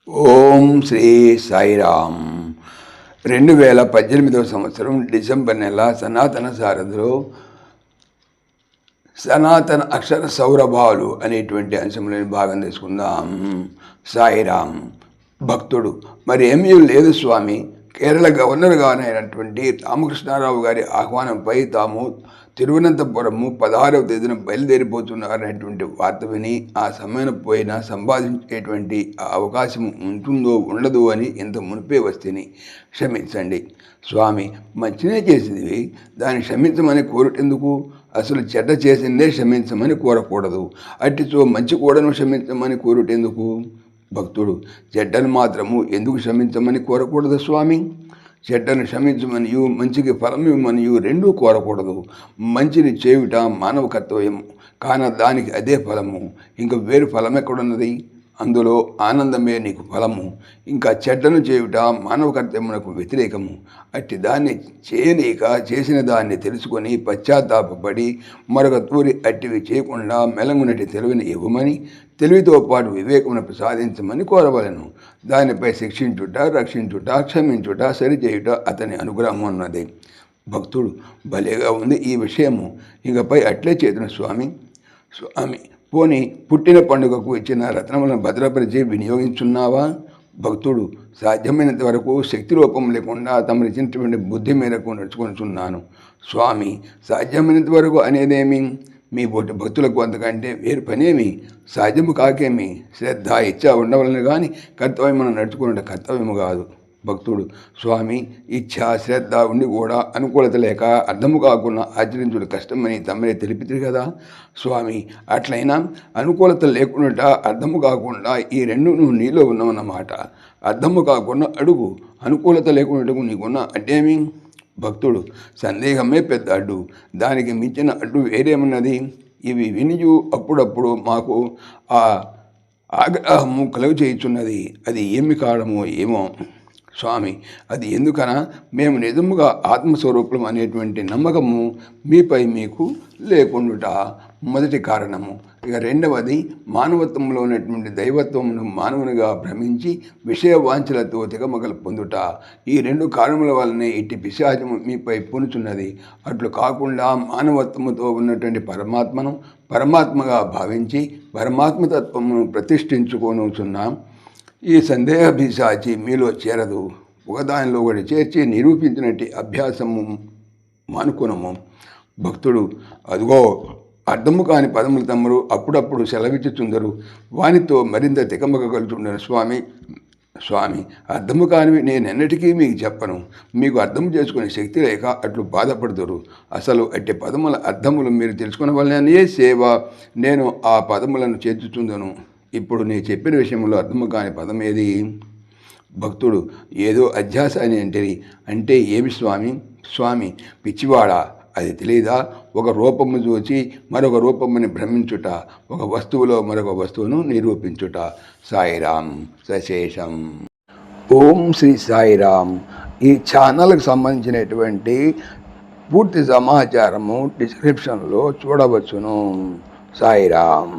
ఓం శ్రీ సాయిరామ్. 2018 సంవత్సరం డిసెంబర్ నెల సనాతన సారథిలో సనాతన అక్షర సౌరభాలు అనేటువంటి అంశంలోని భాగం తీసుకుందాం. సాయిరామ్. భక్తుడు మరి ఏమీ లేదు స్వామి, కేరళ గవర్నర్ గారైనటువంటి రామకృష్ణారావు గారి ఆహ్వానంపై తాము తిరువనంతపురము 16వ తేదీన బయలుదేరిపోతున్నారనేటువంటి వార్త విని ఆ సమయం పోయినా సంపాదించేటువంటి అవకాశం ఉంటుందో ఉండదు అని ఇంత మునిపే వస్తేని క్షమించండి స్వామి. మంచినే చేసేది దాన్ని క్షమించమని కోరుటెందుకు? అసలు చెడ్డ చేసిందే క్షమించమని కోరకూడదు. అట్టితో మంచి కూడాను క్షమించమని కోరుటెందుకు? భక్తుడు చెడ్డను మాత్రము ఎందుకు క్షమించమని కోరకూడదు స్వామి? చెడ్డను క్షమించమనియు మంచికి ఫలం ఇవ్వమనియు రెండూ కోరకూడదు. మంచిని చేయుట మానవ కర్తవ్యం, కాన దానికి అదే ఫలము. ఇంకా వేరు ఫలం ఎక్కడున్నది? అందులో ఆనందమే నీకు ఫలము. ఇంకా చెడ్డను చేయుట మానవ కర్తవ్యమునకు వ్యతిరేకము. అట్టి దాన్ని చేయనీక చేసిన దాన్ని తెలుసుకొని పశ్చాత్తాపడి మరొక తూరి అట్టివి చేయకుండా మెలంగునటి తెలివిని ఇవ్వమని, తెలివితో పాటు వివేకమును ప్రసాదించమని కోరవలను. దానిపై శిక్షించుట, రక్షించుట, క్షమించుట, సరిచేయుట అతని అనుగ్రహం ఉన్నది. భక్తుడు భలేగా ఉంది ఈ విషయము, ఇకపై అట్లే చేతును స్వామి. స్వామి పోని పుట్టిన పండుగకు ఇచ్చిన రత్నములను భద్రపరిచి వినియోగించున్నావా? భక్తుడు సాధ్యమైనంత వరకు శక్తి లోపం లేకుండా తమరిచ్చినటువంటి బుద్ధి మేరకు నడుచుకొనిచున్నాను స్వామి. సాధ్యమైనంత వరకు అనేదేమి? మీ బొట్టి భక్తులకు అంతకంటే వేరు పనేమి? సాధ్యము కాకేమి? శ్రద్ధ ఇచ్చ ఉండవలను కానీ కర్తవ్యమును నడుచుకునే కర్తవ్యము కాదు. భక్తుడు స్వామి, ఇచ్ఛ శ్రద్ధ ఉండి కూడా అనుకూలత లేక అర్థము కాకుండా ఆచరించుడు కష్టమని తమరే తెలిపితే కదా స్వామి. అట్లయినా అనుకూలత లేకుండా అర్థము కాకుండా ఈ రెండు నువ్వు నీలో ఉన్నావన్నమాట. అర్థము కాకుండా అడుగు, అనుకూలత లేకుండా నీకున్న అడ్డేమి? భక్తుడు సందేహమే పెద్ద అడ్డు, దానికి మించిన అడ్డు వేరేమున్నది? ఇవి వినియు అప్పుడప్పుడు మాకు ఆ ఆగ్రహము కలుగు చేయుచున్నది. అది ఏమి కారణమో ఏమో స్వామి. అది ఎందుకనా? మేము నిజముగా ఆత్మస్వరూపం అనేటువంటి నమ్మకము మీపై మీకు లేకుండుట మొదటి కారణము. ఇక రెండవది, మానవత్వంలో ఉన్నటువంటి దైవత్వమును మానవునిగా భ్రమించి విషయ వాంఛలతో తికమకలు పొందుట. ఈ రెండు కారణముల వల్లనే ఇట్టి పిశాచము మీపై పొనుచున్నది. అట్లు కాకుండా మానవత్వముతో ఉన్నటువంటి పరమాత్మను పరమాత్మగా భావించి పరమాత్మతత్వమును ప్రతిష్ఠించుకొనుచున్నాం. ఈ సందేహ పిశాచి మీలో చేరదు. ఒకదానిలో ఒకటి చేర్చి నిరూపించినట్టు అభ్యాసము మానుకొనము. భక్తుడు అదిగో అర్థము కాని పదములు తమ్ముడు అప్పుడప్పుడు సెలవిచ్చుచుందరు, వానితో మరింత తికమక కలుగుతుండను స్వామి. స్వామి, అర్థము కానివి నేనెన్నటికీ మీకు చెప్పను. మీకు అర్థం చేసుకునే శక్తి లేక అట్లు బాధపడుతురు. అసలు అట్టి పదముల అర్థములు మీరు తెలుసుకునవలనే సేవ నేను ఆ పదములను చేర్చుచుందను. ఇప్పుడు నేను చెప్పిన విషయంలో అర్థము కాని పదం ఏది? భక్తుడు ఏదో అధ్యాస అని అంటే ఏమి స్వామి? స్వామి, పిచ్చివాడా, అది తెలియదా? ఒక రూపము చూచి మరొక రూపముని భ్రమించుట, ఒక వస్తువులో మరొక వస్తువును నిరూపించుట. సాయిరామ్ సశేషం. ఓం శ్రీ సాయిరామ్. ఈ ఛానల్కి సంబంధించినటువంటి పూర్తి సమాచారము డిస్క్రిప్షన్లో చూడవచ్చును. సాయిరామ్.